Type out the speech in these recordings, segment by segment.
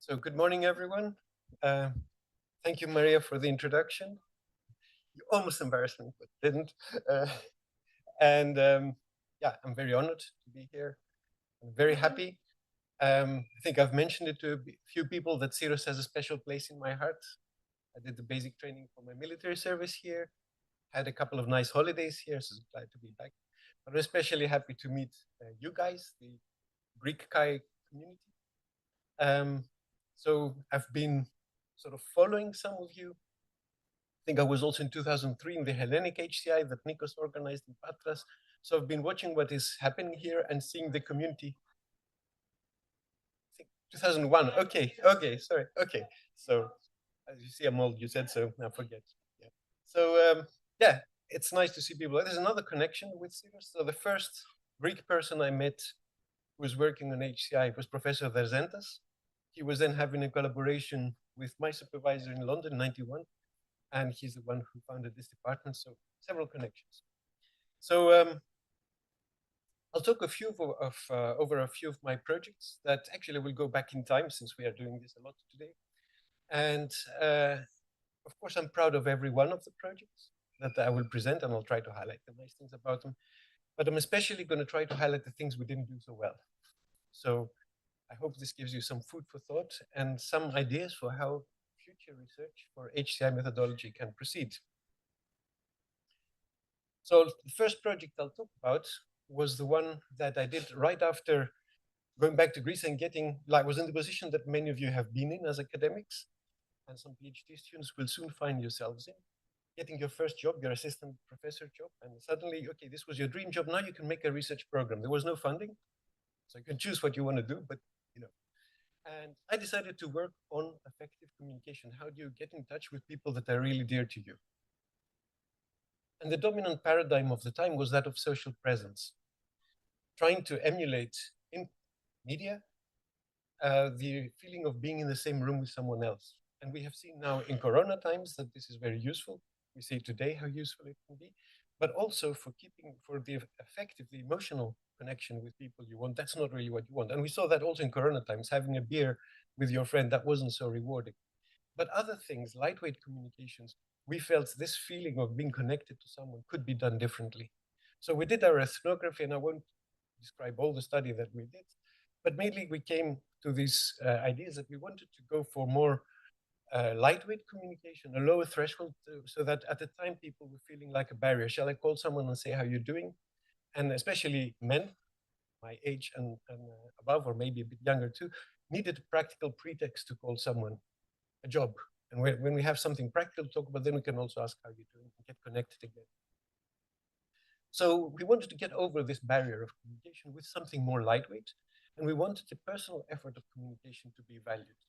So good morning, everyone. Uh, Thank you, Maria, for the introduction. You almost embarrassed me, but didn't. Uh, and yeah, I'm very honored to be here. I'm very happy. I think I've mentioned it to a few people that Syros has a special place in my heart. I did the basic training for my military service here, had a couple of nice holidays here, so glad to be back. But I'm especially happy to meet you guys, the Greek Kai community. Um, so I've been sort of following some of you. I think I was also in 2003 in the Hellenic HCI that Nikos organized in Patras. So I've been watching what is happening here and seeing the community. I think 2001. Okay, sorry. Okay, so as you see, I'm old. You said so. Now forget. Yeah. So yeah, it's nice to see people. There's another connection with Syros. So the first Greek person I met who was working on HCI was Professor Derzentas. He was then having a collaboration with my supervisor in London, 91, and he's the one who founded this department, so several connections. So I'll talk over a few of my projects that actually will go back in time since we are doing this a lot today. And of course, I'm proud of every one of the projects that I will present, and I'll try to highlight the nice things about them. But I'm especially going to try to highlight the things we didn't do so well. So I hope this gives you some food for thought and some ideas for how future research for HCI methodology can proceed. So the first project I'll talk about was the one that I did right after going back to Greece and was in the position that many of you have been in as academics, and some PhD students will soon find yourselves in, getting your first job, your assistant professor job, and suddenly, okay, this was your dream job. Now you can make a research program. There was no funding, so you can choose what you want to do, but you know. And I decided to work on effective communication. How do you get in touch with people that are really dear to you? And the dominant paradigm of the time was that of social presence, trying to emulate in media the feeling of being in the same room with someone else. And we have seen now in Corona times that this is very useful. We see today how useful it can be, but also for the effective, the emotional connection with people you want. That's not really what you want. And we saw that also in Corona times, having a beer with your friend, that wasn't so rewarding. But other things, lightweight communications, we felt this feeling of being connected to someone could be done differently. So we did our ethnography, and I won't describe all the study that we did, but mainly we came to these ideas that we wanted to go for more lightweight communication, a lower threshold, so that at the time people were feeling like a barrier. Shall I call someone and say how you're doing? And especially men, my age and above, or maybe a bit younger too, needed a practical pretext to call someone a job. And when we have something practical to talk about, then we can also ask how you're doing and get connected again. So we wanted to get over this barrier of communication with something more lightweight, and we wanted the personal effort of communication to be valued.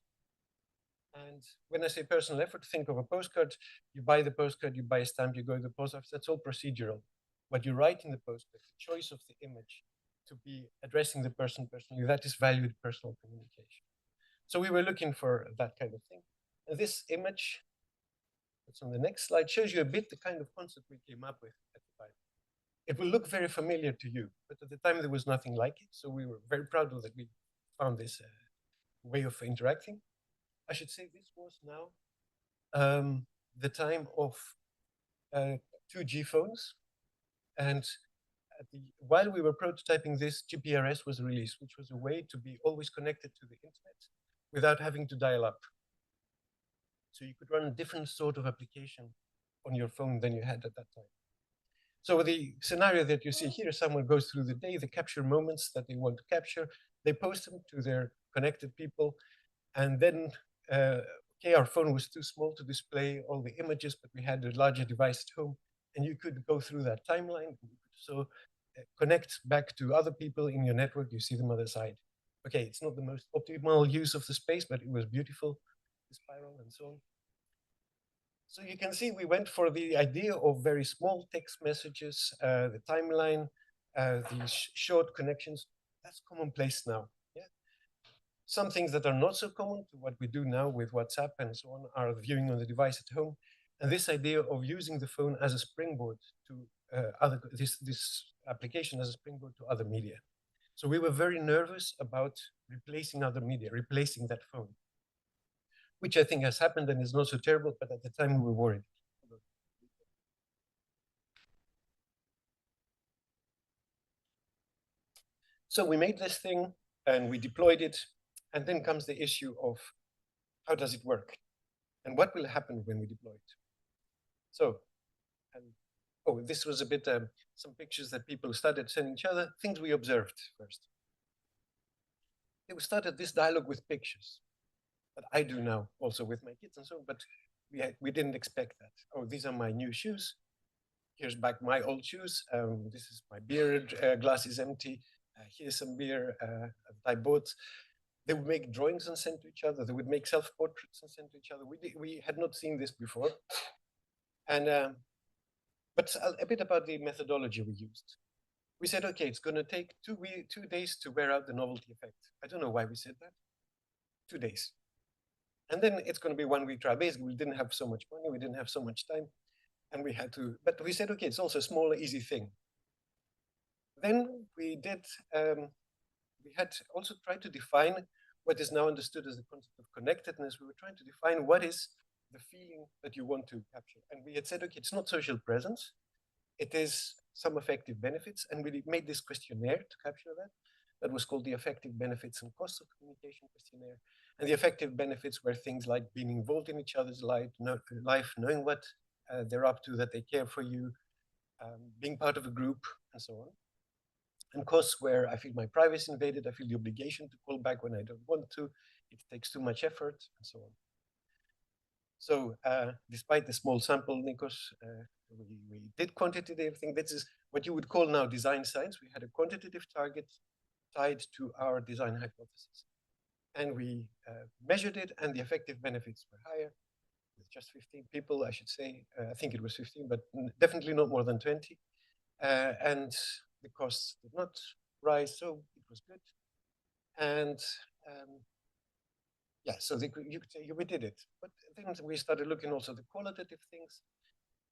And when I say personal effort, think of a postcard. You buy the postcard, you buy a stamp, you go to the post office. That's all procedural. What you write in the postcard, the choice of the image to be addressing the person personally, that is valued personal communication. So we were looking for that kind of thing. And this image, that's on the next slide, shows you a bit the kind of concept we came up with at the time. It will look very familiar to you, but at the time there was nothing like it. So we were very proud of that we found this way of interacting. I should say this was now the time of 2G phones. And while we were prototyping this, GPRS was released, which was a way to be always connected to the internet without having to dial up. So you could run a different sort of application on your phone than you had at that time. So the scenario that you see here, someone goes through the day, they capture moments that they want to capture, they post them to their connected people, and then, okay, our phone was too small to display all the images, but we had a larger device at home, and you could go through that timeline. So connect back to other people in your network, you see them on the side. Okay, it's not the most optimal use of the space, but it was beautiful, the spiral and so on. So you can see we went for the idea of very small text messages, the timeline, these short connections. That's commonplace now. Yeah. Some things that are not so common to what we do now with WhatsApp and so on are viewing on the device at home. And this idea of using the phone as a springboard to this application as a springboard to other media. So we were very nervous about replacing other media, replacing that phone. which I think has happened and is not so terrible, but at the time we were worried. So we made this thing and we deployed it. And then comes the issue of how does it work? And what will happen when we deploy it? So, and, oh, this was a bit, some pictures that people started sending each other, things we observed first. We started this dialogue with pictures that I do now also with my kids and so on, but we didn't expect that. Oh, these are my new shoes. Here's back my old shoes. This is my beer glass is empty. Here's some beer that I bought. They would make drawings and send to each other. They would make self-portraits and send to each other. We had not seen this before. And but a bit about the methodology we used. We said, okay, it's going to take 2 days to wear out the novelty effect. I don't know why we said that. 2 days. And then it's going to be 1 week trial. Basically, we didn't have so much money. We didn't have so much time. And we had to, but we said, okay, it's also a small, easy thing. Then we did, we had also tried to define what is now understood as the concept of connectedness. We were trying to define what is the feeling that you want to capture. And we had said, okay, it's not social presence. It is some affective benefits. And we made this questionnaire to capture that. That was called the Affective Benefits and Costs of Communication Questionnaire. And the affective benefits were things like being involved in each other's life, knowing what they're up to, that they care for you, being part of a group, and so on. And costs where I feel my privacy invaded, I feel the obligation to call back when I don't want to, it takes too much effort, and so on. So despite the small sample, Nikos, we did quantitative thing. This is what you would call now design science. We had a quantitative target tied to our design hypothesis. And we measured it, and the effective benefits were higher. With just 15 people, I should say. I think it was 15, but definitely not more than 20. And the costs did not rise, so it was good. And yeah, so you could say we did it. But then we started looking also at the qualitative things.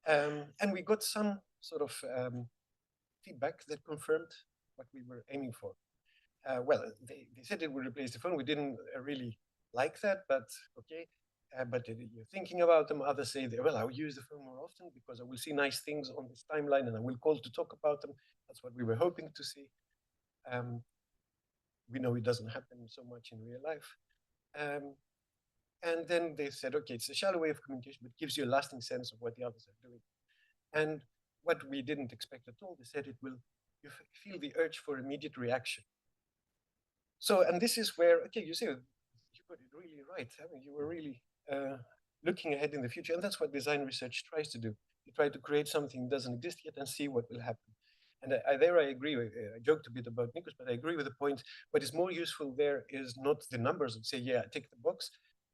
And we got some sort of feedback that confirmed what we were aiming for. Well, they said it would replace the phone. We didn't really like that, but okay. But you're thinking about them. Others say, well, I'll use the phone more often because I will see nice things on this timeline and I will call to talk about them. That's what we were hoping to see. We know it doesn't happen so much in real life. And then they said, okay, it's a shallow way of communication, but gives you a lasting sense of what the others are doing. And what we didn't expect at all, they said you feel the urge for immediate reaction. So, and this is where, okay, you see, you got it really right. I mean, you were really looking ahead in the future. And that's what design research tries to do. You try to create something that doesn't exist yet and see what will happen. And there I agree. I joked a bit about Nikos, but I agree with the point. What is more useful there is not the numbers that say, yeah, tick the box,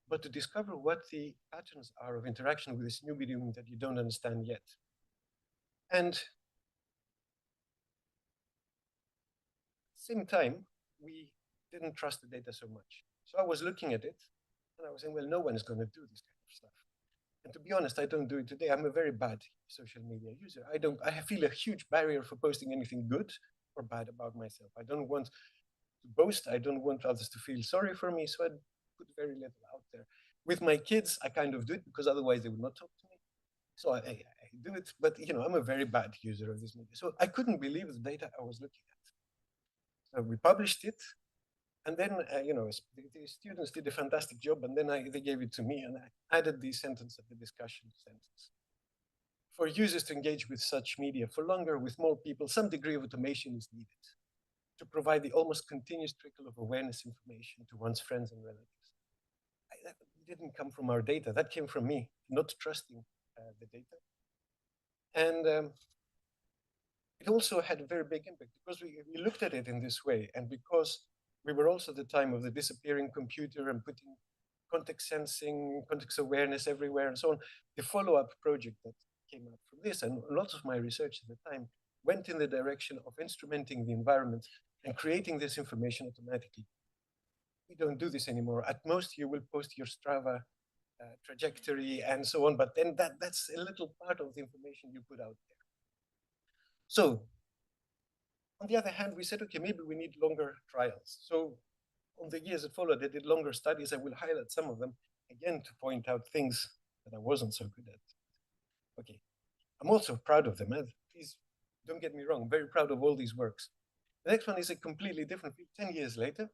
but to discover what the patterns are of interaction with this new medium that you don't understand yet. And at the same time, we didn't trust the data so much. So I was looking at it and I was saying, well, no one is going to do this kind of stuff. And to be honest, I don't do it today. I'm a very bad social media user. I feel a huge barrier for posting anything good or bad about myself. I don't want to boast. I don't want others to feel sorry for me. So I put very little out there. With my kids, I kind of do it because otherwise they would not talk to me. So I do it, but I'm a very bad user of this media. So I couldn't believe the data I was looking at. So we published it. And then, the students did a fantastic job, and then they gave it to me, and I added the sentence at the discussion sentence. For users to engage with such media for longer, with more people, some degree of automation is needed to provide the almost continuous trickle of awareness information to one's friends and relatives. That didn't come from our data. That came from me, not trusting the data. And it also had a very big impact because we looked at it in this way, and because we were also at the time of the disappearing computer and putting context sensing, context awareness everywhere and so on. The follow-up project that came out from this, and lots of my research at the time, went in the direction of instrumenting the environment and creating this information automatically. We don't do this anymore. At most, you will post your Strava trajectory and so on, but then that's a little part of the information you put out there. So on the other hand, we said, okay, maybe we need longer trials. So on the years that followed, they did longer studies. I will highlight some of them. again, to point out things that I wasn't so good at. Okay, I'm also proud of them. Please don't get me wrong, I'm very proud of all these works. The next one is a completely different field. 10 years later,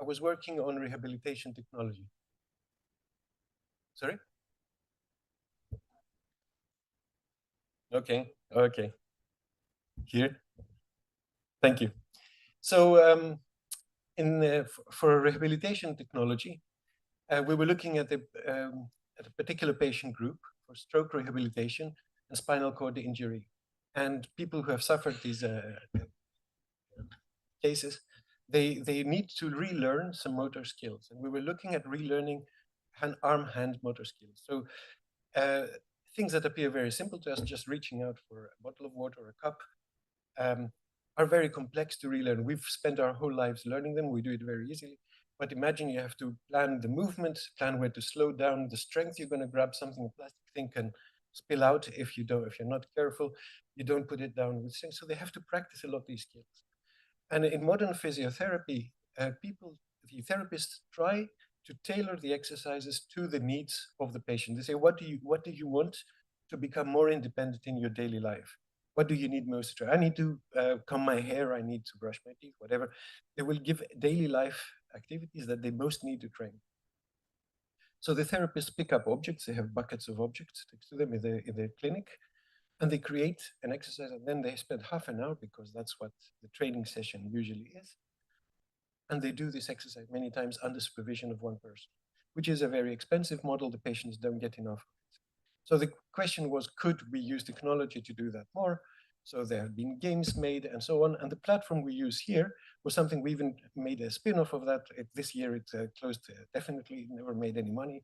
I was working on rehabilitation technology. Sorry? Okay, okay. Here. Thank you. So for rehabilitation technology, we were looking at a particular patient group for stroke rehabilitation and spinal cord injury. And people who have suffered these cases, they need to relearn some motor skills. And we were looking at relearning arm-hand motor skills. So things that appear very simple to us, just reaching out for a bottle of water or a cup, are very complex to relearn. We've spent our whole lives learning them. We do it very easily. But imagine you have to plan the movement, plan where to slow down, the strength you're going to grab something, a plastic thing can spill out if you're not careful. You don't put it down with strength. So they have to practice a lot of these skills. And in modern physiotherapy, the therapists try to tailor the exercises to the needs of the patient. They say, what do you want to become more independent in your daily life? What do you need most to try? I need to comb my hair, I need to brush my teeth, whatever. They will give daily life activities that they most need to train. So the therapists pick up objects, they have buckets of objects next to them in the clinic, and they create an exercise, and then they spend half an hour, because that's what the training session usually is. And they do this exercise many times under supervision of one person, which is a very expensive model. The patients don't get enough of it. So the question was, could we use technology to do that more? So there have been games made and so on. And the platform we use here was something we even made a spin-off of that. This year it closed, definitely never made any money.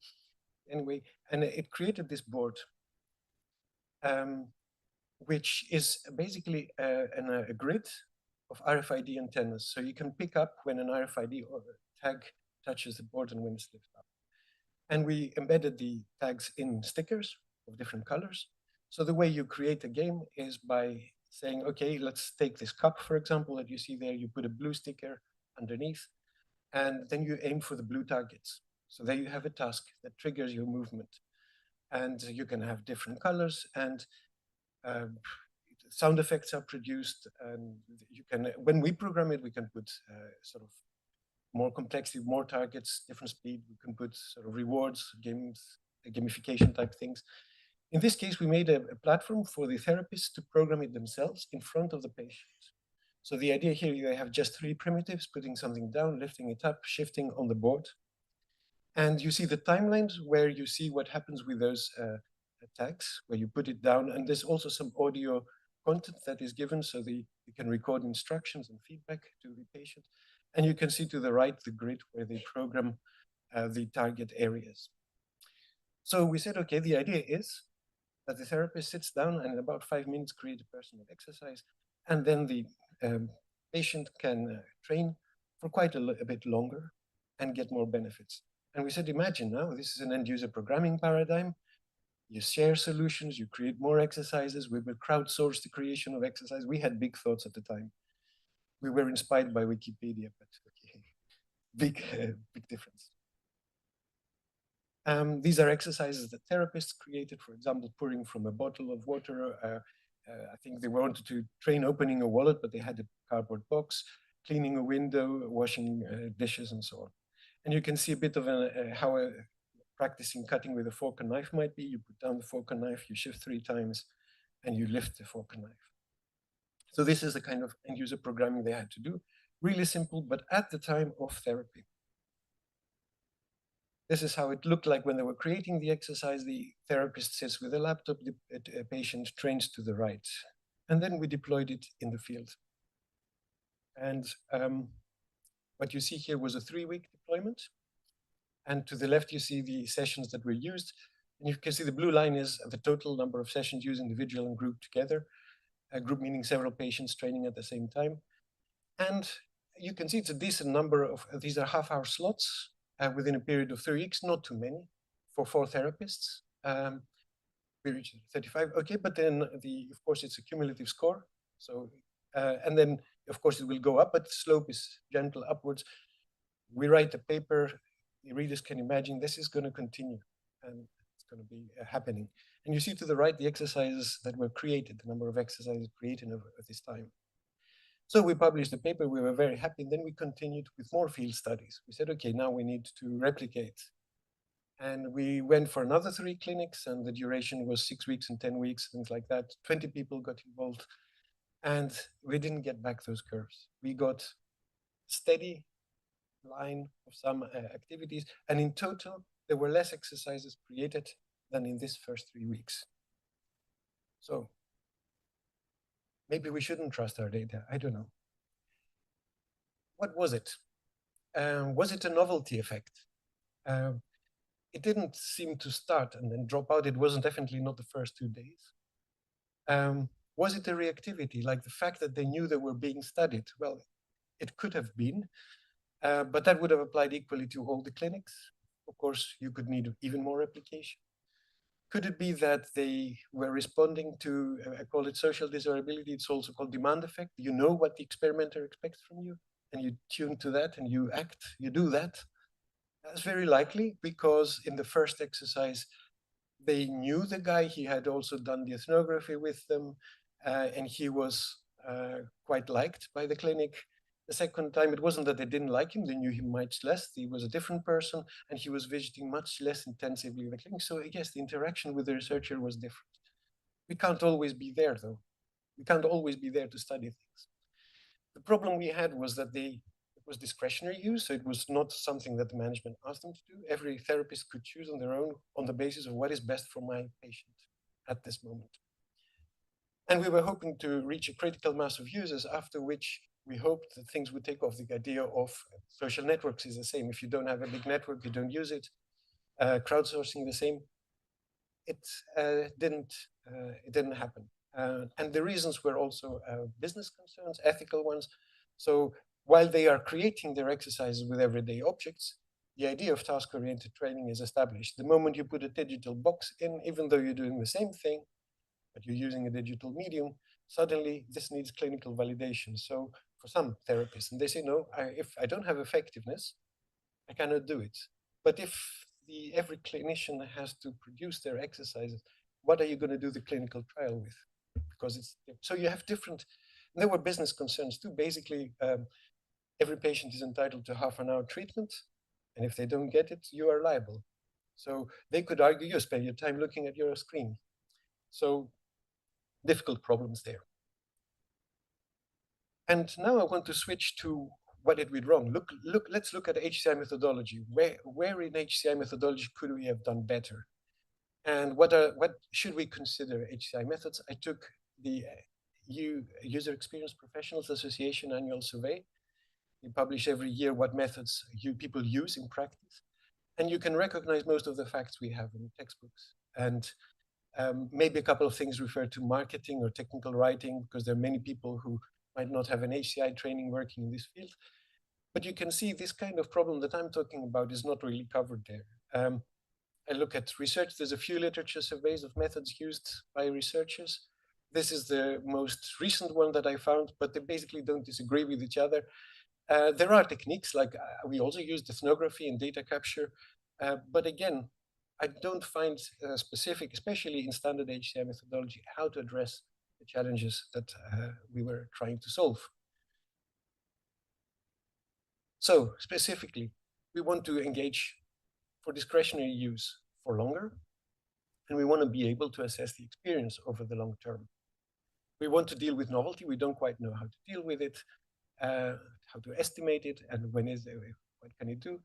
Anyway, and it created this board, which is basically a grid of RFID antennas. So you can pick up when an RFID or tag touches the board and when it's lifted up. And we embedded the tags in stickers of different colors. So the way you create a game is by saying, okay, let's take this cup, for example, that you see there. You put a blue sticker underneath, and then you aim for the blue targets. So there you have a task that triggers your movement. And you can have different colors, and sound effects are produced. And you can, when we program it, we can put sort of more complexity, more targets, different speed. We can put sort of rewards, games, gamification type things. In this case, we made a platform for the therapists to program it themselves in front of the patient. So the idea here, you have just 3 primitives, putting something down, lifting it up, shifting on the board. And you see the timelines where you see what happens with those tags, where you put it down. And there's also some audio content that is given, so you can record instructions and feedback to the patient. And you can see to the right the grid where they program the target areas. So we said, okay, the idea is that the therapist sits down and in about 5 minutes create a personal exercise, and then the patient can train for quite a bit longer and get more benefits. And we said, imagine now, this is an end-user programming paradigm. You share solutions, you create more exercises. We will crowdsource the creation of exercise. We had big thoughts at the time. We were inspired by Wikipedia, but okay, big difference. These are exercises that therapists created, for example, pouring from a bottle of water. I think they wanted to train opening a wallet, but they had a cardboard box, cleaning a window, washing dishes, and so on. And you can see a bit of how practicing cutting with a fork and knife might be. You put down the fork and knife, you shift 3 times, and you lift the fork and knife. So this is the kind of end-user programming they had to do. Really simple, but at the time of therapy. This is how it looked like when they were creating the exercise. The therapist sits with a laptop, the patient trains to the right. And then we deployed it in the field. And what you see here was a 3-week deployment. And to the left, you see the sessions that were used. And you can see the blue line is the total number of sessions used individual and group together. A group meaning several patients training at the same time. And you can see it's a decent number of, these are half-hour slots within a period of 3 weeks, not too many for 4 therapists. We reached 35, okay, but then of course it's a cumulative score. So, and then of course it will go up, but the slope is gentle upwards. We write a paper the readers can imagine this is going to continue and it's going to be happening. And you see to the right the exercises that were created, the number of exercises created over this time. So we published the paper, we were very happy, and then we continued with more field studies. We said, okay, now we need to replicate. And we went for another 3 clinics, and the duration was 6 weeks and 10 weeks, things like that. 20 people got involved, and we didn't get back those curves. We got steady line of some activities, and in total, there were less exercises created than in this first 3 weeks. So maybe we shouldn't trust our data. I don't know. What was it? Was it a novelty effect? It didn't seem to start and then drop out. It wasn't definitely not the first 2 days. Was it a reactivity, like the fact that they knew they were being studied? Well, it could have been, but that would have applied equally to all the clinics. Of course, you could need even more replication. Could it be that they were responding to, I call it social desirability, it's also called demand effect. You know what the experimenter expects from you, and you tune to that and you act, you do that. That's very likely because in the first exercise, they knew the guy, he had also done the ethnography with them, and he was quite liked by the clinic. The second time, it wasn't that they didn't like him, they knew him much less. He was a different person, and he was visiting much less intensively the clinic. So I guess the interaction with the researcher was different. We can't always be there, though. We can't always be there to study things. The problem we had was that it was discretionary use, so it was not something that the management asked them to do. Every therapist could choose on their own on the basis of what is best for my patient at this moment. And we were hoping to reach a critical mass of users, after which we hoped that things would take off. The idea of social networks is the same. If you don't have a big network, you don't use it. Crowdsourcing the same. It didn't happen. And the reasons were also business concerns, ethical ones. So while they are creating their exercises with everyday objects, the idea of task-oriented training is established. The moment you put a digital box in, even though you're doing the same thing, but you're using a digital medium, suddenly this needs clinical validation. So for some therapists, and they say, no, if I don't have effectiveness, I cannot do it. But if every clinician has to produce their exercises, what are you going to do the clinical trial with? Because it's, so you have different, there were business concerns too. Basically, every patient is entitled to half an hour treatment. And if they don't get it, you are liable. So they could argue you spend your time looking at your screen. So difficult problems there. And now I want to switch to what did we do wrong. Let's look at HCI methodology. Where in HCI methodology could we have done better? And what should we consider HCI methods? I took the User Experience Professionals Association annual survey. We publish every year what methods people use in practice. And you can recognize most of the facts we have in textbooks. And maybe a couple of things refer to marketing or technical writing, because there are many people who might not have an HCI training working in this field. But you can see this kind of problem that I'm talking about is not really covered there. I look at research. There's a few literature surveys of methods used by researchers. This is the most recent one that I found, but they basically don't disagree with each other. There are techniques like we also use ethnography and data capture, but again, I don't find specific, especially in standard HCI methodology, how to address the challenges that we were trying to solve. So specifically, we want to engage for discretionary use for longer, and we want to be able to assess the experience over the long term. We want to deal with novelty. We don't quite know how to deal with it, how to estimate it, and when is it, what can it do?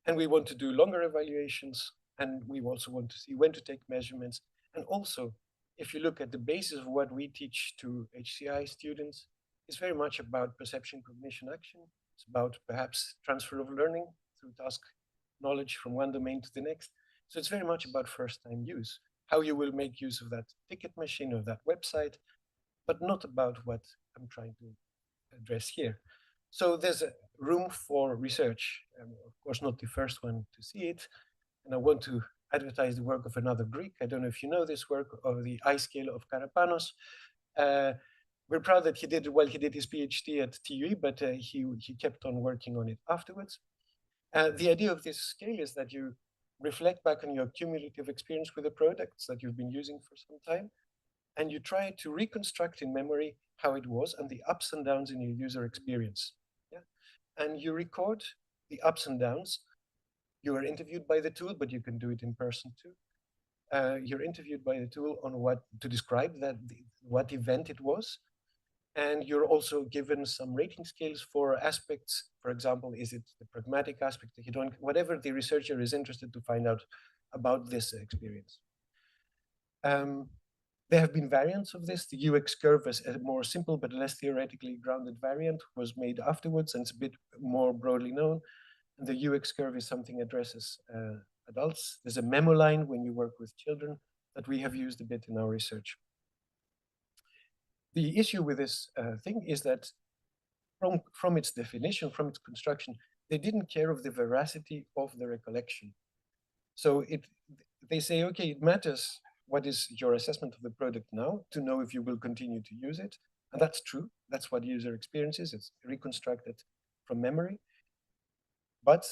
And we want to do longer evaluations, and we also want to see when to take measurements. And also, if you look at the basis of what we teach to HCI students, it's very much about perception, cognition, action. It's about perhaps transfer of learning through task knowledge from one domain to the next. So it's very much about first-time use, how you will make use of that ticket machine or that website, but not about what I'm trying to address here. So there's a room for research. Of course, not the first one to see it. And I want to advertise the work of another Greek. I don't know if you know this work, of the I scale of Panos. We're proud that he did his PhD at TUE, but he kept on working on it afterwards. The idea of this scale is that you reflect back on your cumulative experience with the products that you've been using for some time, and you try to reconstruct in memory how it was and the ups and downs in your user experience. Yeah? And you record the ups and downs. You are interviewed by the tool, but you can do it in person too. You're interviewed by the tool on what to describe what event it was, and you're also given some rating scales for aspects. For example, is it the pragmatic aspect, the hedonic, whatever the researcher is interested to find out about this experience. There have been variants of this. The UX curve is a more simple but less theoretically grounded variant, was made afterwards, and it's a bit more broadly known. And the UX curve is something that addresses adults. There's a memo line when you work with children that we have used a bit in our research. The issue with this thing is that from its definition, from its construction, they didn't care of the veracity of the recollection. So they say, okay, it matters what is your assessment of the product now to know if you will continue to use it. And that's true. That's what user experience is. It's reconstructed from memory. But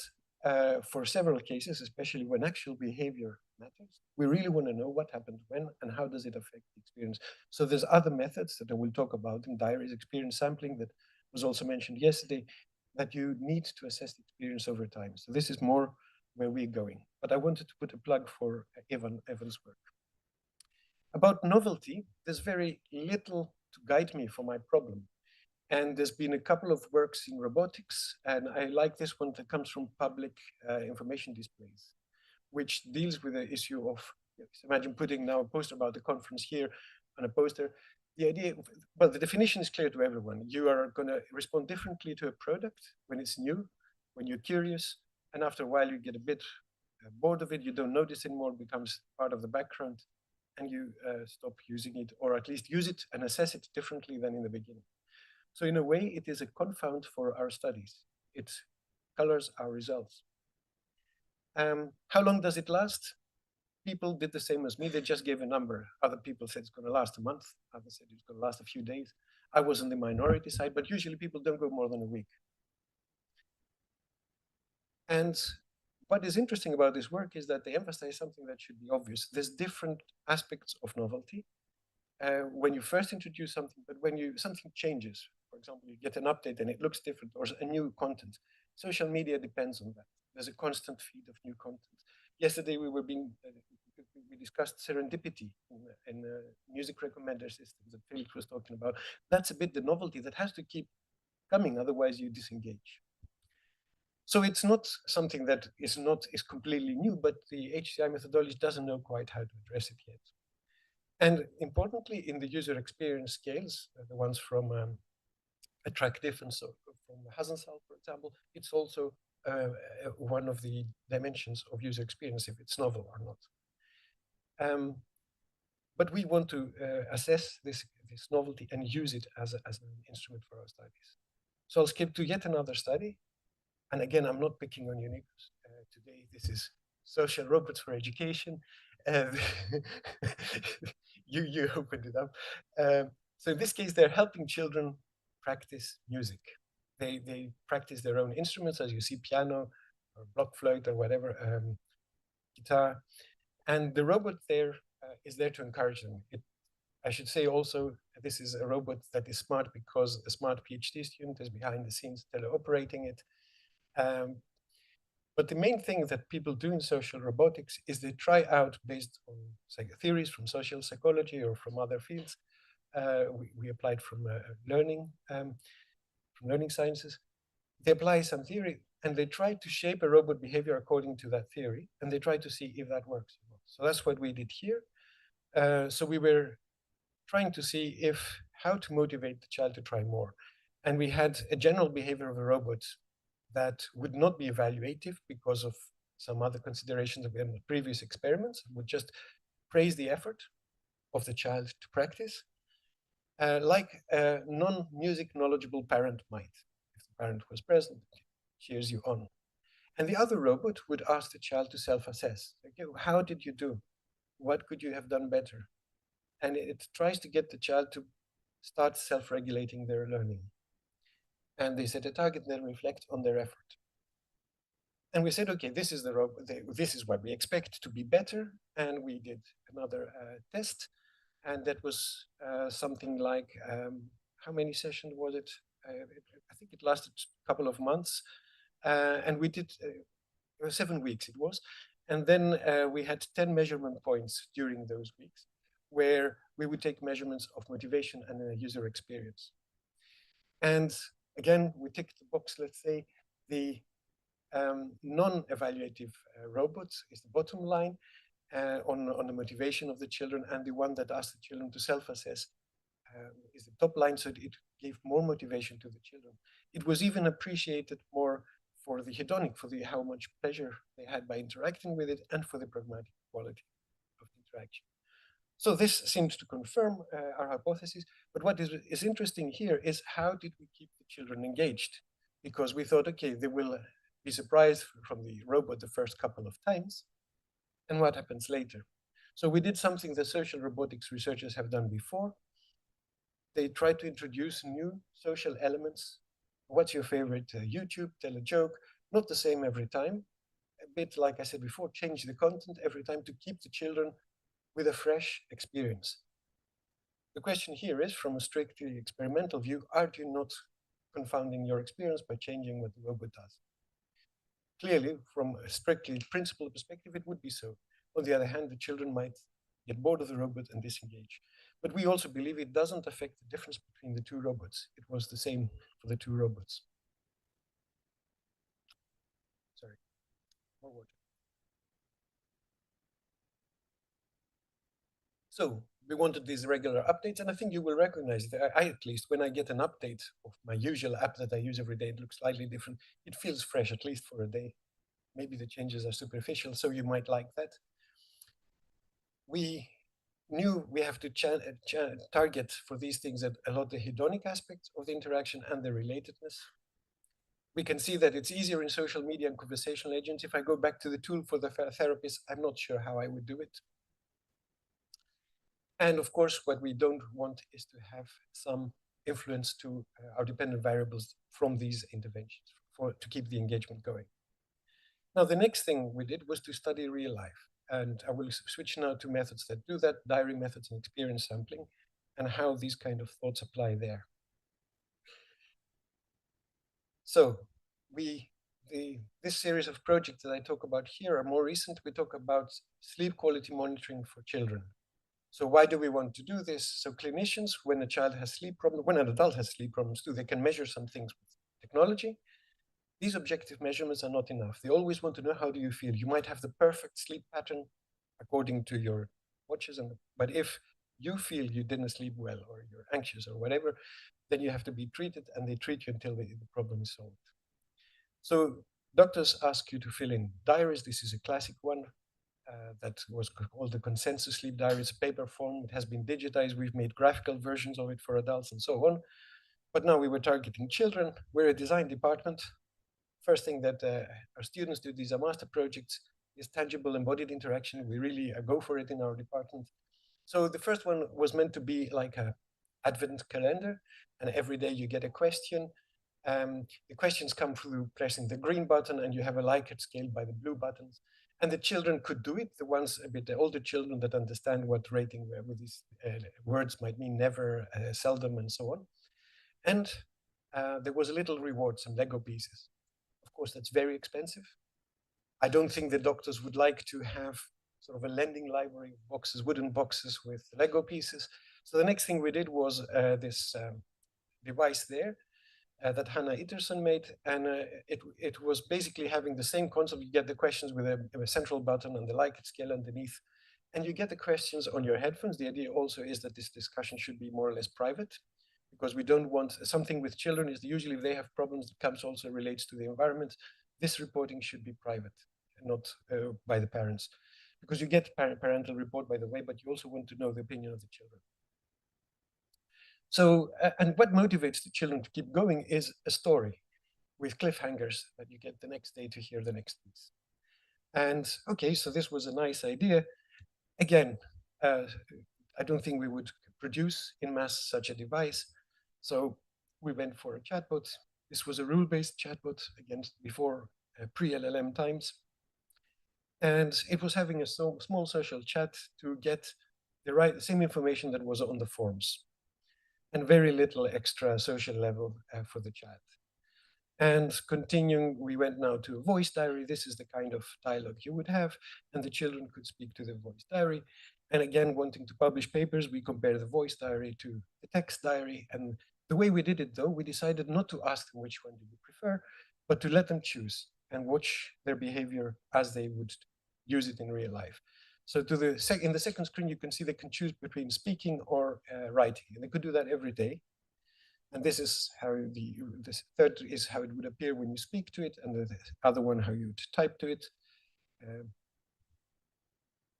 for several cases, especially when actual behavior matters, we really want to know what happened when and how does it affect the experience. So there's other methods that I will talk about in diaries, experience sampling, that was also mentioned yesterday, that you need to assess the experience over time. So this is more where we're going. But I wanted to put a plug for Evan's work. About novelty, there's very little to guide me for my problem. And there's been a couple of works in robotics, and I like this one that comes from public information displays, which deals with the issue of, imagine putting now a poster about the conference here on a poster. The idea, well, the definition is clear to everyone. You are going to respond differently to a product when it's new, when you're curious, and after a while you get a bit bored of it, you don't notice anymore, it becomes part of the background, and you stop using it, or at least use it and assess it differently than in the beginning. So in a way, it is a confound for our studies. It colors our results. How long does it last? People did the same as me. They just gave a number. Other people said it's going to last a month. Others said it's going to last a few days. I was on the minority side, but usually people don't go more than a week. And what is interesting about this work is that they emphasize something that should be obvious. There's different aspects of novelty. When you first introduce something, but when something changes, for example, you get an update and it looks different, or a new content. Social media depends on that. There's a constant feed of new content. Yesterday we discussed serendipity in music recommender systems that Felix was talking about. That's a bit the novelty that has to keep coming, otherwise you disengage. So it's not something that is completely new, but the HCI methodology doesn't know quite how to address it yet. And importantly, in the user experience scales, the ones from attractive and so from Hasensaal, for example, it's also one of the dimensions of user experience, if it's novel or not. But we want to assess this novelty and use it as an instrument for our studies. So I'll skip to yet another study. And again, I'm not picking on you, Nikos. Today, this is social robots for education. You opened it up. So in this case, they're helping children practice music. They practice their own instruments, as you see, piano or block flute or whatever, guitar. And the robot there is there to encourage them. I should say also, this is a robot that is smart because a smart PhD student is behind the scenes teleoperating it. But the main thing that people do in social robotics is they try out, based on theories from social psychology or from other fields. We applied from learning sciences. They apply some theory and they try to shape a robot behavior according to that theory, and they try to see if that works. So that's what we did here. So we were trying to see how to motivate the child to try more. And we had a general behavior of a robot that would not be evaluative because of some other considerations of the previous experiments, would just praise the effort of the child to practice, like a non-music knowledgeable parent might. If the parent was present, cheers you on. And the other robot would ask the child to self-assess. Okay, how did you do? What could you have done better? And it tries to get the child to start self-regulating their learning. And they set a target and then reflect on their effort. And we said, okay, this is this is what we expect to be better. And we did another test, and that was something like how many sessions was it? I think it lasted a couple of months, and we did 7 weeks. It was, and then we had 10 measurement points during those weeks, where we would take measurements of motivation and user experience. And again, we ticked the box. Let's say the non-evaluative robots is the bottom line on the motivation of the children, and the one that asks the children to self-assess is the top line, so it gave more motivation to the children. It was even appreciated more for the hedonic, for the how much pleasure they had by interacting with it, and for the pragmatic quality of the interaction. So this seems to confirm our hypothesis. But what is interesting here is how did we keep the children engaged? Because we thought, okay, they will be surprised from the robot the first couple of times, and what happens later. So we did something the social robotics researchers have done before. They tried to introduce new social elements. What's your favorite YouTube? Tell a joke. Not the same every time. A bit like I said before, change the content every time to keep the children with a fresh experience. The question here is, from a strictly experimental view, are you not confounding your experience by changing what the robot does? Clearly, from a strictly principle perspective, it would be so. On the other hand, the children might get bored of the robot and disengage. But we also believe it doesn't affect the difference between the two robots. It was the same for the two robots. Sorry, more water. So we wanted these regular updates, and I think you will recognize that I, at least, when I get an update of my usual app that I use every day, it looks slightly different. It feels fresh, at least for a day. Maybe the changes are superficial, so you might like that. We knew we have to target for these things a lot the hedonic aspects of the interaction and the relatedness. We can see that it's easier in social media and conversational agents. If I go back to the tool for the therapist, I'm not sure how I would do it. And of course, what we don't want is to have some influence to our dependent variables from these interventions to keep the engagement going. Now, the next thing we did was to study real life. And I will switch now to methods that do that, diary methods and experience sampling, and how these kind of thoughts apply there. So this series of projects that I talk about here are more recent. We talk about sleep quality monitoring for children. So why do we want to do this? So clinicians, when a child has sleep problems, when an adult has sleep problems too, they can measure some things with technology. These objective measurements are not enough. They always want to know, how do you feel? You might have the perfect sleep pattern according to your watches, but if you feel you didn't sleep well, or you're anxious or whatever, then you have to be treated, and they treat you until the problem is solved. So doctors ask you to fill in diaries. This is a classic one. That was called the consensus sleep diary. It's a paper form. It has been digitized. We've made graphical versions of it for adults and so on. But now we were targeting children. We're a design department. First thing that our students do, these are master projects, is tangible embodied interaction. We really go for it in our department. So the first one was meant to be like an advent calendar, and every day you get a question. The questions come through pressing the green button, and you have a Likert scale by the blue buttons. And the children could do it, the ones a bit the older children that understand what rating with these words might mean: never, seldom, and so on. And there was a little reward, some Lego pieces. Of course, that's very expensive. I don't think the doctors would like to have sort of a lending library of boxes, wooden boxes with Lego pieces. So the next thing we did was this device there, that Hannah Itterson made, and it was basically having the same concept. You get the questions with a central button and the Likert scale underneath, and you get the questions on your headphones. The idea also is that this discussion should be more or less private, because we don't want something with children is usually if they have problems that comes also relates to the environment. This reporting should be private, not by the parents, because you get parental report, by the way, but you also want to know the opinion of the children. So, and what motivates the children to keep going is a story with cliffhangers that you get the next day to hear the next piece. And okay, so this was a nice idea. Again, I don't think we would produce in mass such a device. So we went for a chatbot. This was a rule-based chatbot, again, before pre-LLM times. And it was having a small social chat to get the same information that was on the forms, and very little extra social level for the chat. And continuing, we went now to a voice diary. This is the kind of dialogue you would have, and the children could speak to the voice diary. And again, wanting to publish papers, we compare the voice diary to the text diary. And the way we did it, though, we decided not to ask them which one do you prefer, but to let them choose and watch their behavior as they would use it in real life. So in the second screen, you can see they can choose between speaking or writing, and they could do that every day. And this is how this third is how it would appear when you speak to it, and the other one how you would type to it.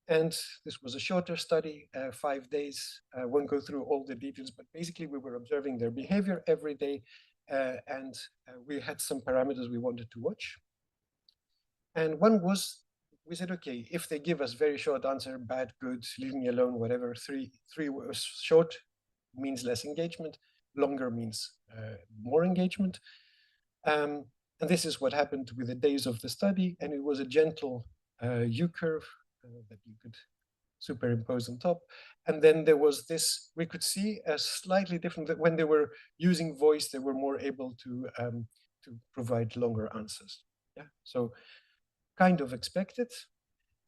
And this was a shorter study, 5 days. I won't go through all the details, but basically we were observing their behavior every day, and we had some parameters we wanted to watch. And one was, we said, okay, if they give us very short answer, bad, good, leave me alone, whatever, three words, short means less engagement, longer means more engagement. And this is what happened with the days of the study. And it was a gentle U-curve that you could superimpose on top. And then there was this, we could see a slightly different, that when they were using voice, they were more able to provide longer answers. Yeah, so kind of expected.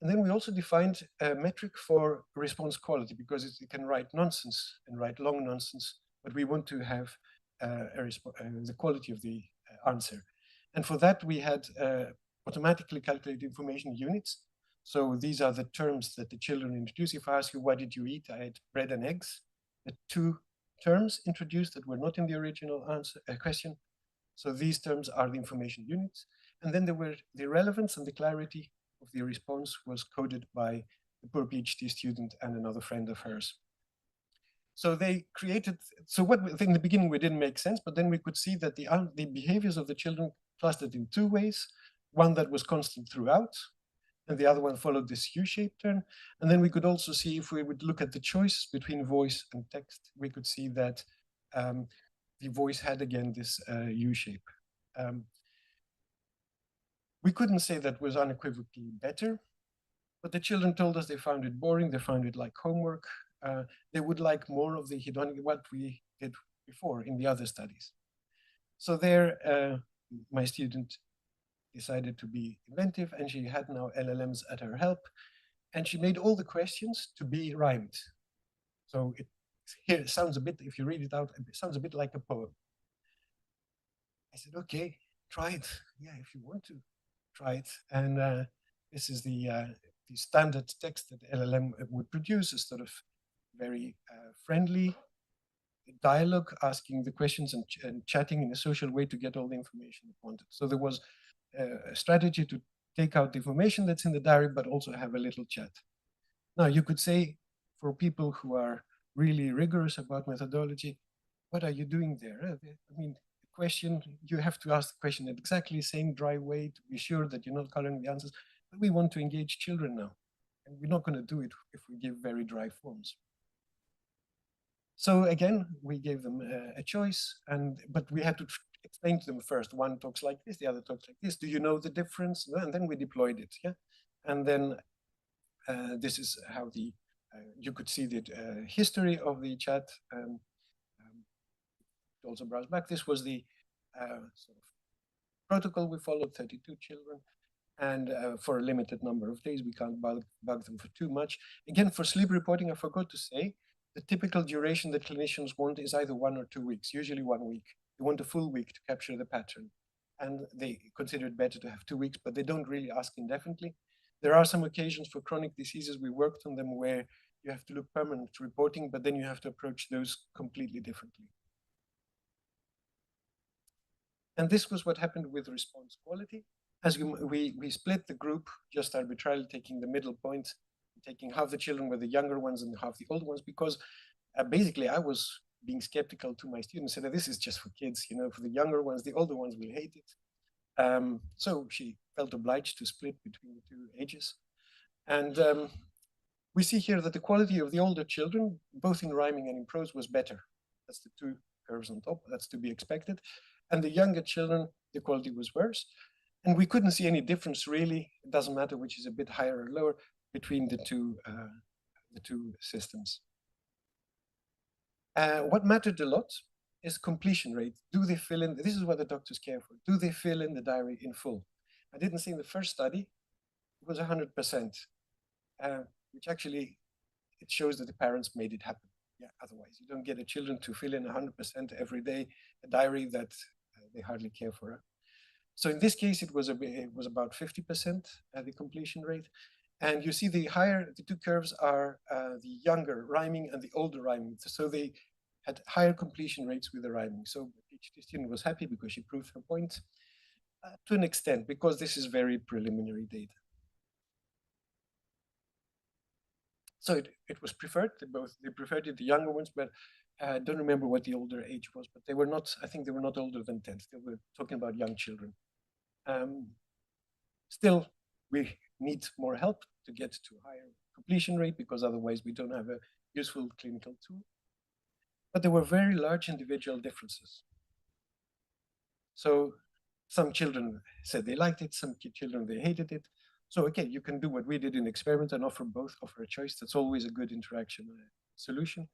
And then we also defined a metric for response quality, because it can write nonsense and write long nonsense, but we want to have the quality of the answer. And for that, we had automatically calculated information units. So these are the terms that the children introduce. If I ask you, what did you eat? I ate bread and eggs. The two terms introduced that were not in the original answer question. So these terms are the information units. And then there were the relevance and the clarity of the response was coded by the poor PhD student and another friend of hers. So they created, so what in the beginning we didn't make sense, but then we could see that the behaviors of the children clustered in two ways, one that was constant throughout, and the other one followed this U-shaped turn. And then we could also see, if we would look at the choice between voice and text, we could see that the voice had again this U-shape. We couldn't say that was unequivocally better, but the children told us they found it boring, they found it like homework. They would like more of the hedonic, what we did before in the other studies. So there, my student decided to be inventive, and she had now LLMs at her help, and she made all the questions to be rhymed. So it sounds a bit, if you read it out, it sounds a bit like a poem. I said, okay, try it. Yeah, if you want to, try it. And this is the standard text that LLM would produce, a sort of very friendly dialogue, asking the questions and chatting in a social way to get all the information it wanted. So there was a strategy to take out the information that's in the diary, but also have a little chat. Now, you could say, for people who are really rigorous about methodology, what are you doing there? I mean, the question, you have to ask the question in exactly the same dry way to be sure that you're not coloring the answers. But we want to engage children now, and we're not going to do it if we give very dry forms. So again, we gave them a choice, but we had to explain to them first. One talks like this, the other talks like this. Do you know the difference? And then we deployed it, yeah. And then this is how you could see the history of the chat. Also browse back. This was the sort of protocol we followed, 32 children. And for a limited number of days, we can't bug them for too much. Again, for sleep reporting, I forgot to say, the typical duration that clinicians want is either 1 or 2 weeks, usually 1 week. They want a full week to capture the pattern. And they consider it better to have 2 weeks, but they don't really ask indefinitely. There are some occasions for chronic diseases, we worked on them, where you have to look permanent reporting, but then you have to approach those completely differently. And this was what happened with response quality. As we split the group just arbitrarily, taking the middle point, taking half the children were the younger ones and half the older ones, because basically I was being skeptical to my students, said that this is just for kids, you know, for the younger ones, the older ones will hate it. So she felt obliged to split between the two ages. And we see here that the quality of the older children, both in rhyming and in prose, was better. That's the two curves on top, that's to be expected. And the younger children, the quality was worse. And we couldn't see any difference really. It doesn't matter which is a bit higher or lower between the two systems. What mattered a lot is completion rate. Do they fill in? This is what the doctors care for. Do they fill in the diary in full? I didn't see in the first study, it was 100%, which actually, it shows that the parents made it happen. Yeah, otherwise you don't get the children to fill in 100% every day, a diary that they hardly care for. So in this case, it was about 50% the completion rate. And you see the two curves are the younger rhyming and the older rhyming. So they had higher completion rates with the rhyming. So the PhD student was happy because she proved her point to an extent, because this is very preliminary data. So it was preferred. They preferred it, the younger ones, but I don't remember what the older age was, but they were not, I think they were not older than 10. They were talking about young children. Still, we need more help to get to a higher completion rate, because otherwise we don't have a useful clinical tool. But there were very large individual differences. So some children said they liked it, some children they hated it. So okay, you can do what we did in the experiment and offer both, offer a choice. That's always a good interaction solution.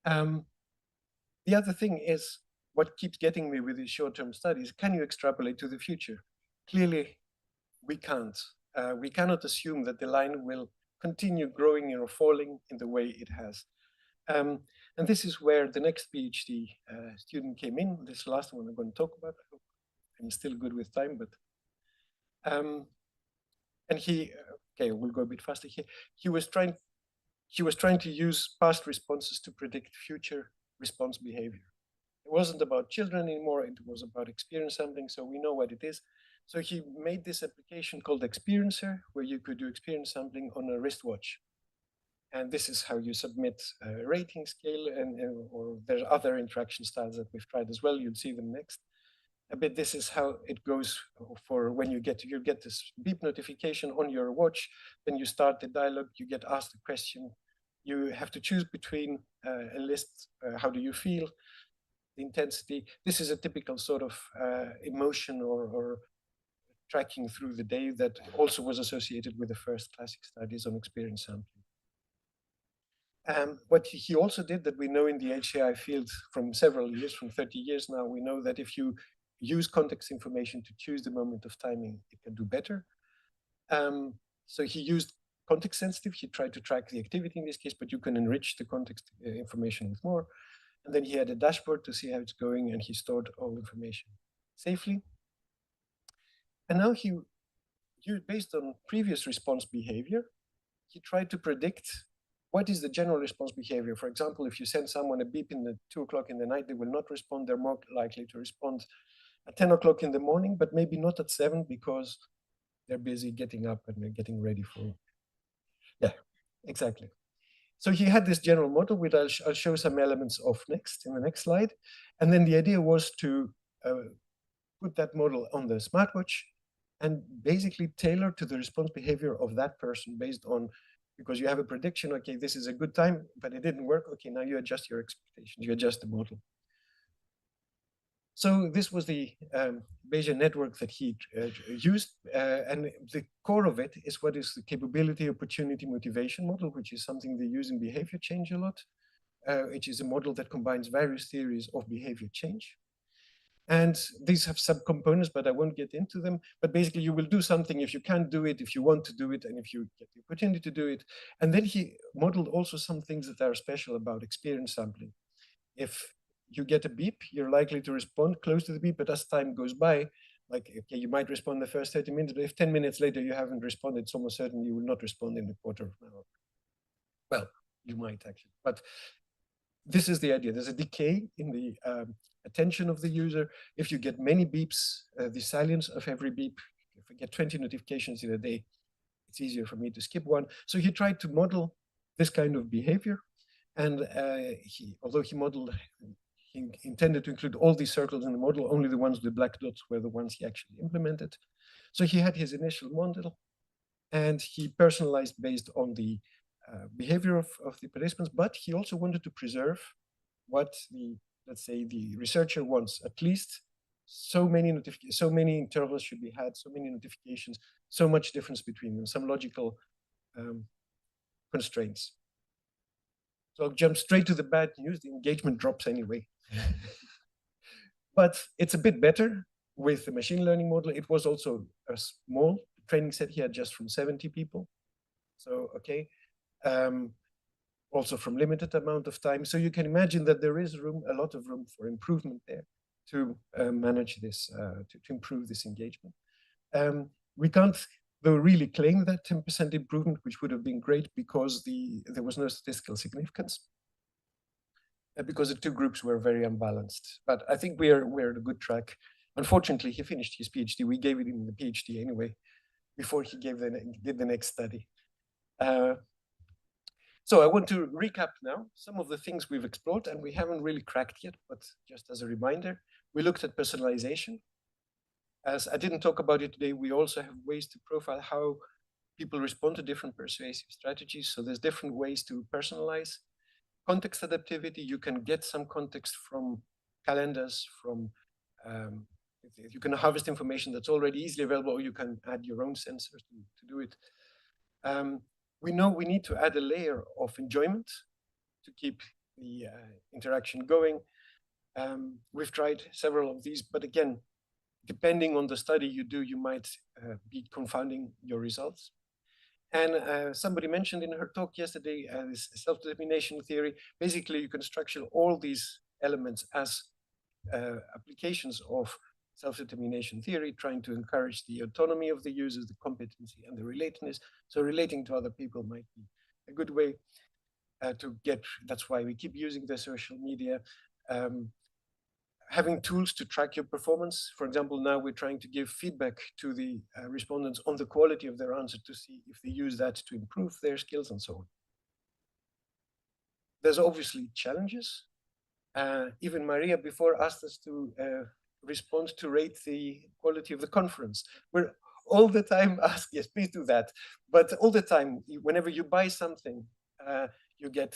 The other thing is, what keeps getting me with these short-term studies, can you extrapolate to the future? Clearly, we can't. We cannot assume that the line will continue growing or falling in the way it has. And this is where the next PhD student came in. This last one I'm going to talk about. I hope I'm still good with time, but and he, okay, we'll go a bit faster here. He was trying to use past responses to predict future response behavior. It wasn't about children anymore. It was about experience sampling. So we know what it is. So he made this application called Experiencer, where you could do experience sampling on a wristwatch. And this is how you submit a rating scale, or there's other interaction styles that we've tried as well. You'll see them next. But this is how it goes for when you get this beep notification on your watch, then you start the dialogue, you get asked a question, you have to choose between a list, how do you feel, the intensity. This is a typical sort of emotion or tracking through the day that also was associated with the first classic studies on experience sampling. What he also did that we know in the HCI field from several years, from 30 years now, we know that if you use context information to choose the moment of timing, it can do better. So he used context sensitive. He tried to track the activity in this case, but you can enrich the context information with more. And then he had a dashboard to see how it's going, and he stored all information safely. And now he used, based on previous response behavior, he tried to predict what is the general response behavior. For example, if you send someone a beep in the 2 o'clock in the night, they will not respond. They're more likely to respond at 10 o'clock in the morning, but maybe not at 7 because they're busy getting up and they're getting ready for. Yeah, exactly. So he had this general model, which I'll show some elements of next in the next slide. And then the idea was to put that model on the smartwatch and basically tailor to the response behavior of that person based on, because you have a prediction, okay, this is a good time, but it didn't work. Okay, now you adjust your expectations, you adjust the model. So this was the Bayesian network that he used, and the core of it is what is the capability, opportunity, motivation model, which is something they use in behavior change a lot, which is a model that combines various theories of behavior change. And these have subcomponents, but I won't get into them. But basically, you will do something if you can't do it, if you want to do it, and if you get the opportunity to do it. And then he modeled also some things that are special about experience sampling. If you get a beep, you're likely to respond close to the beep, but as time goes by, like, okay, you might respond the first 30 minutes, but if 10 minutes later you haven't responded, it's almost certain you will not respond in a quarter of an hour. Well, you might actually, but this is the idea. There's a decay in the attention of the user. If you get many beeps, the silence of every beep, if I get 20 notifications in a day, it's easier for me to skip one. So he tried to model this kind of behavior. And although he modeled, he intended to include all these circles in the model, only the ones with black dots were the ones he actually implemented. So he had his initial model, and he personalized based on the behavior of the participants, but he also wanted to preserve what the, let's say, the researcher wants, at least so many intervals should be had, so many notifications, so much difference between them, some logical constraints. So I'll jump straight to the bad news. The engagement drops anyway. But it's a bit better with the machine learning model. It was also a small training set here, just from 70 people. So, okay. Also from limited amount of time. So you can imagine that there is room, a lot of room for improvement there to manage this, to improve this engagement. We can't, though, really claim that 10% improvement, which would have been great because there was no statistical significance, because the two groups were very unbalanced. But I think we're on a good track. Unfortunately, he finished his PhD. We gave him the PhD anyway, before he did the next study. So I want to recap now some of the things we've explored and we haven't really cracked yet, but just as a reminder, we looked at personalization. As I didn't talk about it today, we also have ways to profile how people respond to different persuasive strategies. So there's different ways to personalize. Context adaptivity, you can get some context from calendars, from you can harvest information that's already easily available, or you can add your own sensors to do it. We know we need to add a layer of enjoyment to keep the interaction going. We've tried several of these, but again, depending on the study you do, you might be confounding your results. And somebody mentioned in her talk yesterday, this self-determination theory. Basically, you can structure all these elements as applications of self-determination theory, trying to encourage the autonomy of the users, the competency, and the relatedness. So relating to other people might be a good way to get, that's why we keep using the social media. Having tools to track your performance. For example, now we're trying to give feedback to the respondents on the quality of their answer to see if they use that to improve their skills and so on. There's obviously challenges. Even Maria before asked us to respond to rate the quality of the conference. We're all the time asked, yes, please do that. But all the time, whenever you buy something, you get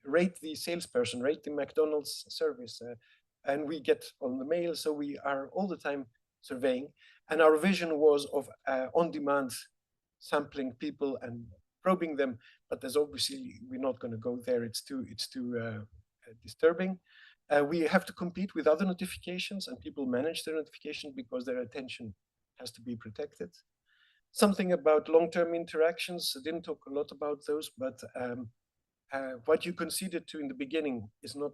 rate the salesperson, rate the McDonald's service, and we get on the mail. So we are all the time surveying. And our vision was of on-demand sampling people and probing them. But there's obviously, we're not going to go there. It's too disturbing. We have to compete with other notifications, and people manage their notification because their attention has to be protected. Something about long-term interactions. I didn't talk a lot about those, but what you conceded to in the beginning is not,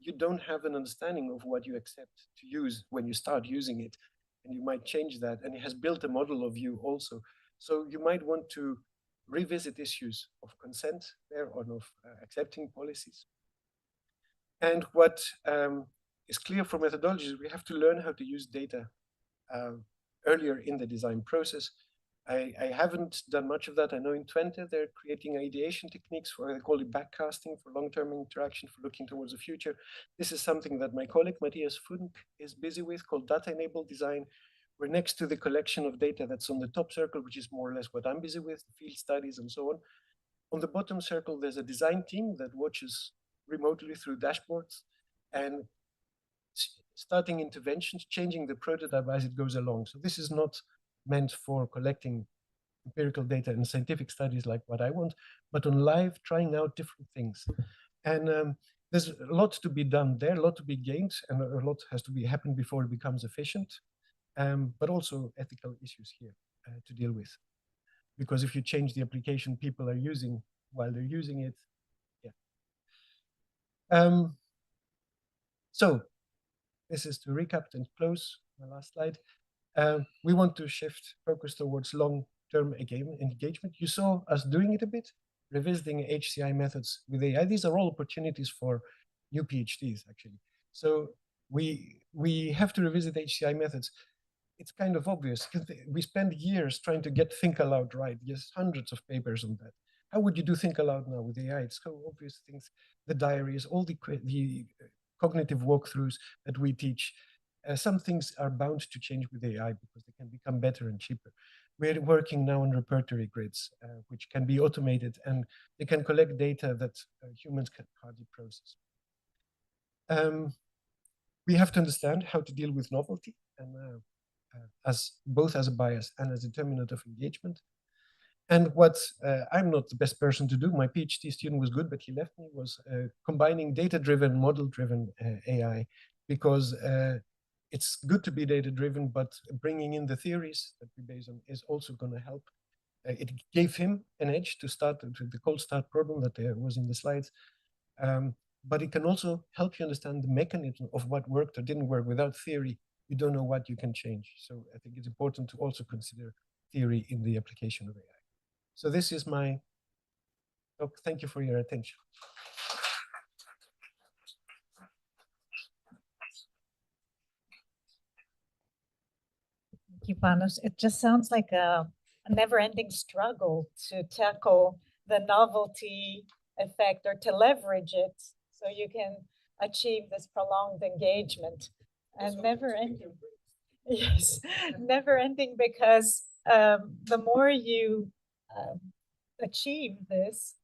you don't have an understanding of what you accept to use when you start using it, and you might change that, and it has built a model of you also. So you might want to revisit issues of consent there, or of accepting policies. And what is clear from methodologies, we have to learn how to use data earlier in the design process. I haven't done much of that. I know in Twente, they're creating ideation techniques for, they call it backcasting, for long-term interaction, for looking towards the future. This is something that my colleague, Matthias Funk, is busy with, called data-enabled design. We're next to the collection of data that's on the top circle, which is more or less what I'm busy with, field studies and so on. On the bottom circle, there's a design team that watches remotely through dashboards and starting interventions, changing the prototype as it goes along. So this is not meant for collecting empirical data in scientific studies like what I want, but on live, trying out different things. And there's a lot to be done there, a lot to be gained, and a lot has to be happen before it becomes efficient, but also ethical issues here to deal with. Because if you change the application people are using while they're using it, yeah. So this is to recap and close my last slide. We want to shift focus towards long-term engagement. You saw us doing it a bit, revisiting HCI methods with AI. These are all opportunities for new PhDs, actually. So we have to revisit HCI methods. It's kind of obvious because we spend years trying to get think aloud right. Yes, hundreds of papers on that. How would you do think aloud now with AI? It's so obvious things, the diaries, all the cognitive walkthroughs that we teach. Some things are bound to change with AI because they can become better and cheaper. We're working now on repertory grids, which can be automated, and they can collect data that humans can hardly process. we have to understand how to deal with novelty, and as both as a bias and as a determinant of engagement. And what I'm not the best person to do, my PhD student was good, but he left me, was combining data-driven, model-driven AI, because it's good to be data-driven, but bringing in the theories that we base on is also going to help. It gave him an edge to start with the cold start problem that was in the slides. But it can also help you understand the mechanism of what worked or didn't work. Without theory, you don't know what you can change. So I think it's important to also consider theory in the application of AI. So this is my talk. Thank you for your attention. Thank you, Panos. It just sounds like a never-ending struggle to tackle the novelty effect or to leverage it so you can achieve this prolonged engagement. And never-ending. Yes, never-ending, because the more you achieve this,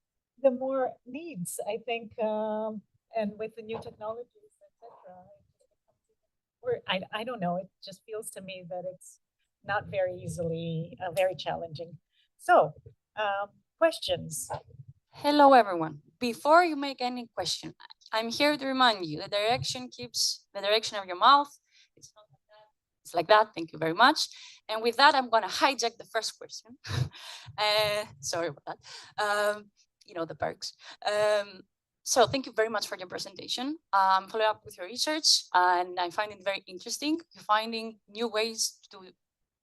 the more needs, I think, and with the new technologies, etc. Or I don't know, it just feels to me that it's not very easily, very challenging. So, questions? Hello, everyone. Before you make any question, I'm here to remind you the direction keeps the direction of your mouth. It's not like that. It's like that. Thank you very much. And with that, I'm going to hijack the first question. Sorry about that. You know, the perks. So thank you very much for your presentation. Follow up with your research, and I find it very interesting. You're finding new ways to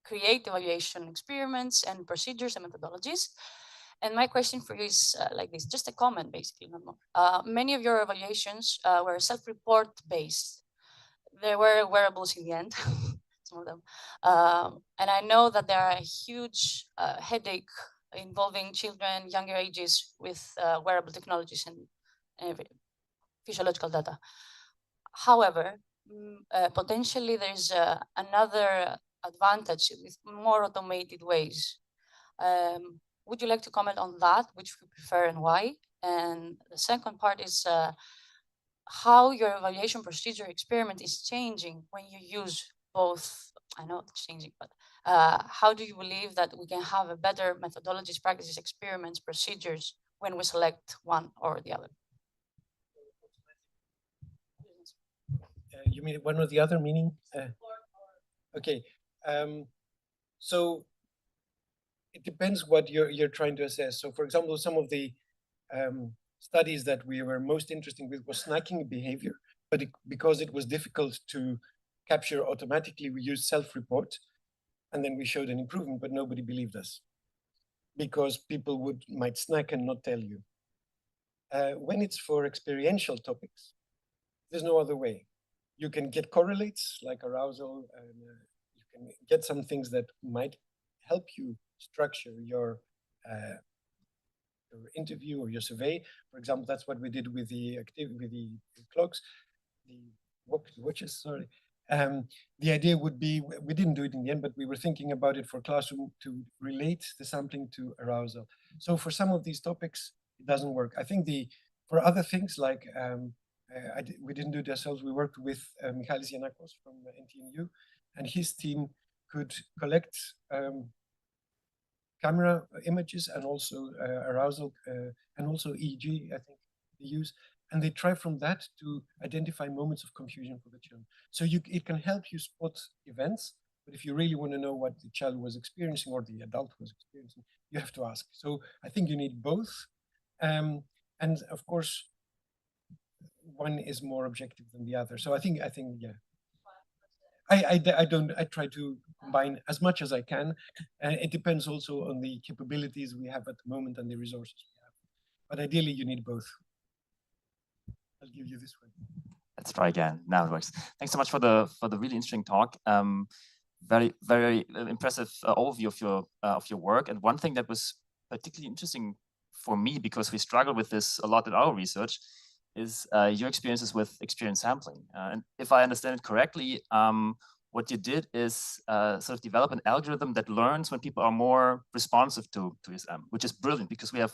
create evaluation experiments and procedures and methodologies. And my question for you is like this, just a comment, basically, not more. Many of your evaluations were self-report based. There were wearables in the end, some of them. And I know that there are a huge headache involving children, younger ages with wearable technologies and physiological data. However, potentially there's another advantage with more automated ways. Would you like to comment on that, which you prefer and why? And the second part is how your evaluation procedure experiment is changing when you use both. I know it's changing, but how do you believe that we can have a better methodologies, practices, experiments, procedures when we select one or the other? You mean one or the other, meaning? Okay. So it depends what you're trying to assess. So, for example, some of the studies that we were most interested with was snacking behavior, but because it was difficult to capture automatically, we used self-report, and then we showed an improvement, but nobody believed us because people might snack and not tell you. When it's for experiential topics, there's no other way. You can get correlates like arousal, and you can get some things that might help you structure your interview or your survey. For example, that's what we did with the clocks, the watches. Sorry. The idea would be, we didn't do it in the end, but we were thinking about it for classroom to relate the sampling to arousal. So for some of these topics, it doesn't work. I think for other things like we didn't do it ourselves. We worked with Michalis Giannakos from NTNU, and his team could collect camera images and also arousal and also EEG, I think they use. And they try from that to identify moments of confusion for the children. So it can help you spot events, but if you really want to know what the child was experiencing or the adult was experiencing, you have to ask. So I think you need both. And of course, one is more objective than the other. So I think yeah. I try to combine as much as I can. It depends also on the capabilities we have at the moment and the resources we have. But ideally, you need both. I'll give you this one. Let's try again. Now it works. Thanks so much for the really interesting talk. Very impressive overview of your work. And one thing that was particularly interesting for me, because we struggle with this a lot in our research, is your experiences with experience sampling. And if I understand it correctly, what you did is sort of develop an algorithm that learns when people are more responsive to ESM, which is brilliant because we have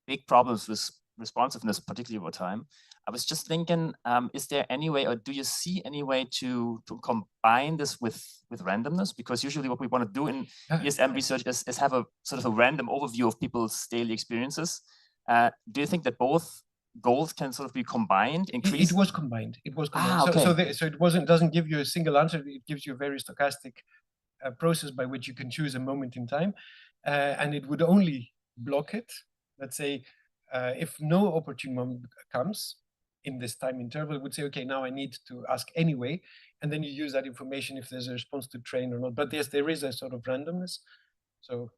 big problems with responsiveness, particularly over time. I was just thinking, is there any way, or do you see any way to combine this with randomness? Because usually what we want to do in ESM research is have a sort of a random overview of people's daily experiences. Do you think that both goals can sort of be combined? It was combined. It was combined. Okay. So it doesn't give you a single answer. It gives you a very stochastic process by which you can choose a moment in time, and it would only block it. Let's say if no opportune moment comes in this time interval, it would say, okay, now I need to ask anyway, and then you use that information if there's a response to train or not. But yes, there is a sort of randomness. So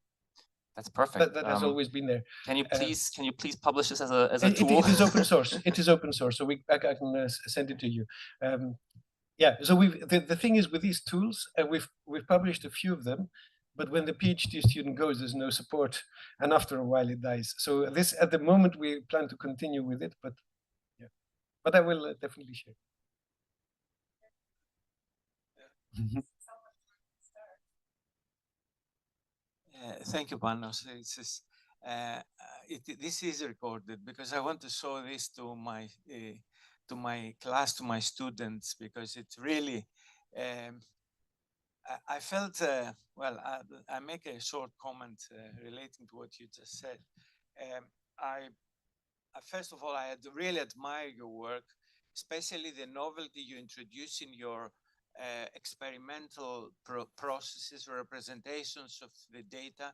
that's perfect. That has always been there. Can you please publish this as a tool? It is open source. It is open source, so I can send it to you. Yeah. So the thing is with these tools, we've published a few of them, but when the PhD student goes, there's no support, and after a while it dies. So this at the moment we plan to continue with it, but yeah, but I will definitely share. Thank you, Panos. This is recorded because I want to show this to my class, to my students, because it's really. I felt well. I make a short comment relating to what you just said. First of all, I really admire your work, especially the novelty you introduce in your experimental processes, representations of the data,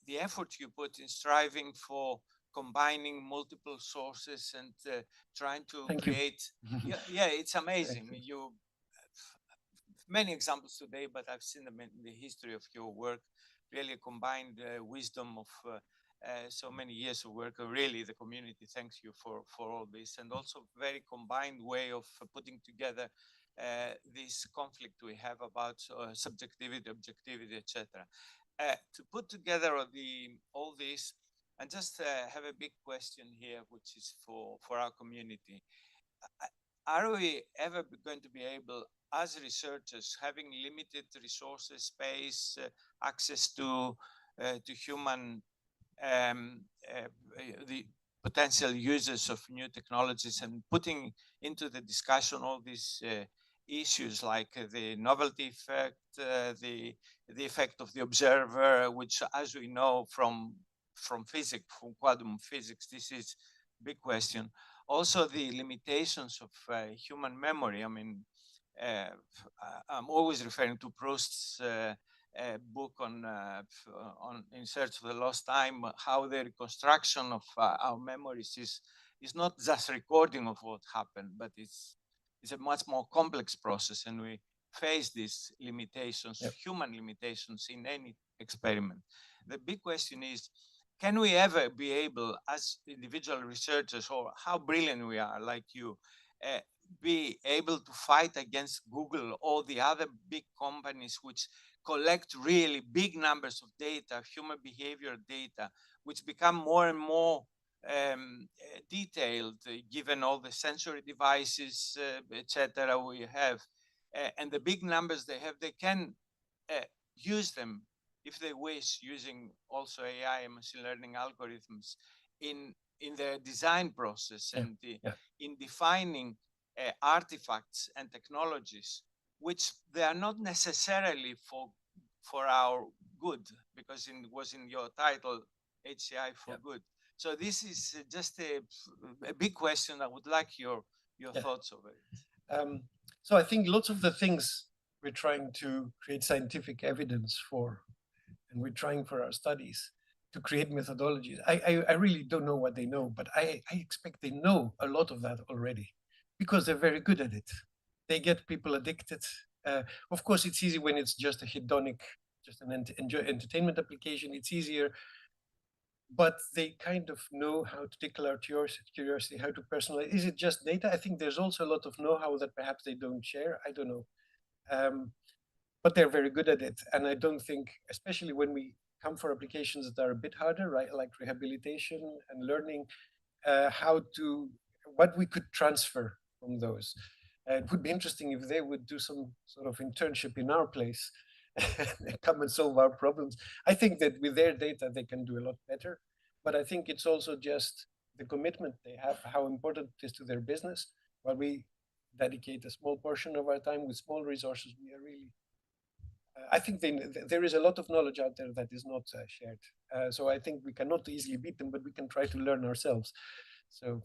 the effort you put in striving for combining multiple sources and trying to create. Yeah, it's amazing. You many examples today, but I've seen them in the history of your work. Really combined wisdom of so many years of work. Really, the community thanks you for all this, and also very combined way of putting together this conflict we have about subjectivity, objectivity, etc. To put together all this, and just have a big question here, which is for our community. Are we ever going to be able, as researchers, having limited resources, space, access to human, the potential users of new technologies, and putting into the discussion all these issues like the novelty effect, the effect of the observer, which, as we know from physics, from quantum physics, this is a big question. Also, the limitations of human memory. I mean, I'm always referring to Proust's book on In Search of the Lost Time, how the reconstruction of our memories is not just recording of what happened, but it's a much more complex process, and we face these limitations, human limitations, in any experiment. The big question is, can we ever be able, as individual researchers, or how brilliant we are, like you, be able to fight against Google or the other big companies which collect really big numbers of data, human behavior data, which become more and more detailed, given all the sensory devices, etc. we have, and the big numbers they have, they can use them, if they wish, using also AI and machine learning algorithms in their design process and in defining artifacts and technologies, which they are not necessarily for our good, because it was in your title, HCI for good. So this is just a big question. I would like your thoughts over it. So I think lots of the things we're trying to create scientific evidence for, and we're trying for our studies to create methodologies. I really don't know what they know, but I expect they know a lot of that already, because they're very good at it. They get people addicted. Of course, it's easy when it's just a hedonic, just an entertainment application. It's easier, but they kind of know how to tickle our curiosity, how to personalize. Is it just data? I think there's also a lot of know-how that perhaps they don't share. I don't know. But they're very good at it. And I don't think, especially when we come for applications that are a bit harder, right, like rehabilitation and learning, what we could transfer from those. It would be interesting if they would do some sort of internship in our place and come and solve our problems. I think that with their data, they can do a lot better. but I think it's also just the commitment they have, how important it is to their business. While we dedicate a small portion of our time with small resources, we are really, I think there is a lot of knowledge out there that is not shared. So I think we cannot easily beat them, but we can try to learn ourselves. So